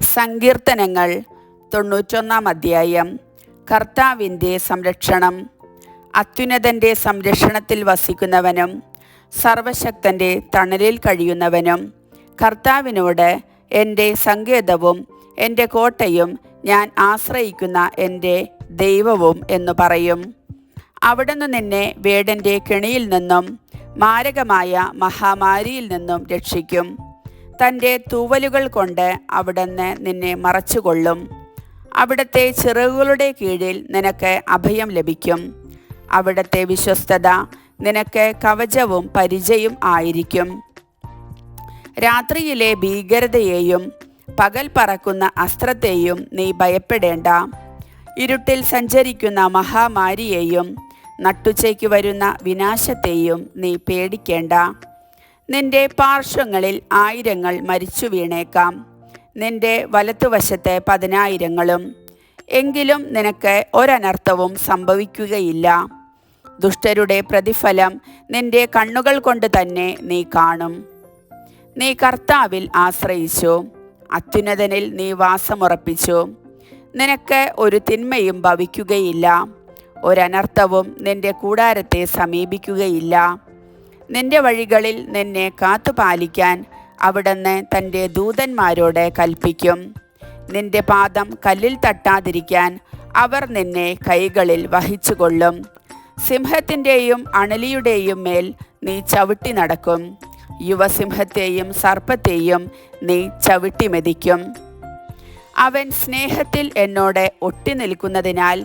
സങ്കീർത്തനങ്ങൾ 91 അധ്യായം. കർത്താവിൻ്റെ സംരക്ഷണം. അത്യുന്നതൻ്റെ സംരക്ഷണത്തിൽ വസിക്കുന്നവനും സർവശക്തൻ്റെ തണലിൽ കഴിയുന്നവനും കർത്താവിനോട്, എൻ്റെ സങ്കേതവും എൻ്റെ കോട്ടയും ഞാൻ ആശ്രയിക്കുന്ന എൻ്റെ ദൈവവും എന്നു പറയും. അവിടുന്ന് നിന്നെ വേടൻ്റെ കെണിയിൽ നിന്നും മാരകമായ മഹാമാരിയിൽ നിന്നും രക്ഷിക്കും. തൻ്റെ തൂവലുകൾ കൊണ്ട് അവിടുന്ന് നിന്നെ മറച്ചുകൊള്ളും. അവിടുത്തെ ചിറകുകളുടെ കീഴിൽ നിനക്ക് അഭയം ലഭിക്കും. അവിടുത്തെ വിശ്വസ്തത നിനക്ക് കവചവും പരിചയും ആയിരിക്കും. രാത്രിയിലെ ഭീകരതയെയും പകൽ പറക്കുന്ന അസ്ത്രത്തെയും നീ ഭയപ്പെടേണ്ട. ഇരുട്ടിൽ സഞ്ചരിക്കുന്ന മഹാമാരിയെയും നട്ടുച്ചയ്ക്ക് വരുന്ന വിനാശത്തെയും നീ പേടിക്കേണ്ട. നിന്റെ പാർശ്വങ്ങളിൽ 1000 മരിച്ചു വീണേക്കാം, നിന്റെ വലത്തുവശത്ത് 10,000. എങ്കിലും നിനക്ക് ഒരനർത്ഥവും സംഭവിക്കുകയില്ല. ദുഷ്ടരുടെ പ്രതിഫലം നിന്റെ കണ്ണുകൾ കൊണ്ട് തന്നെ നീ കാണും. നീ കർത്താവിൽ ആശ്രയിച്ചു, അത്യുന്നതനിൽ നീ വാസമുറപ്പിച്ചു. നിനക്ക് ഒരു തിന്മയും ഭവിക്കുകയില്ല, ഒരനർത്ഥവും നിന്റെ കൂടാരത്തെ സമീപിക്കുകയില്ല. നിന്റെ വഴികളിൽ നിന്നെ കാത്തുപാലിക്കാൻ അവിടുന്ന് തൻ്റെ ദൂതന്മാരോട് കൽപ്പിക്കും. നിന്റെ പാദം കല്ലിൽ തട്ടാതിരിക്കാൻ അവർ നിന്നെ കൈകളിൽ വഹിച്ചുകൊള്ളും. സിംഹത്തിൻ്റെയും അണലിയുടെയും മേൽ നീ ചവിട്ടി നടക്കും. യുവസിംഹത്തെയും സർപ്പത്തെയും നീ ചവിട്ടി മെതിക്കും. അവൻ സ്നേഹത്തിൽ എന്നോട് ഒട്ടി നിൽക്കുന്നതിനാൽ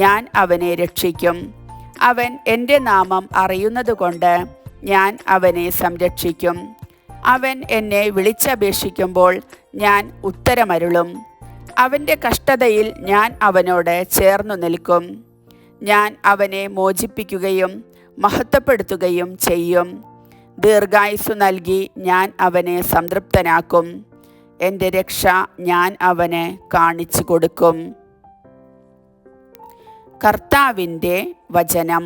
ഞാൻ അവനെ രക്ഷിക്കും. അവൻ എൻ്റെ നാമം അറിയുന്നതുകൊണ്ട് ഞാൻ അവനെ സംരക്ഷിക്കും. അവൻ എന്നെ വിളിച്ചപേക്ഷിക്കുമ്പോൾ ഞാൻ ഉത്തരമരുളും. അവൻ്റെ കഷ്ടതയിൽ ഞാൻ അവനോട് ചേർന്നു നിൽക്കും. ഞാൻ അവനെ മോചിപ്പിക്കുകയും മഹത്വപ്പെടുത്തുകയും ചെയ്യും. ദീർഘായുസ്സു നൽകി ഞാൻ അവനെ സംതൃപ്തനാക്കും. എൻ്റെ രക്ഷ ഞാൻ അവന് കാണിച്ചു കൊടുക്കും. കർത്താവിൻ്റെ വചനം.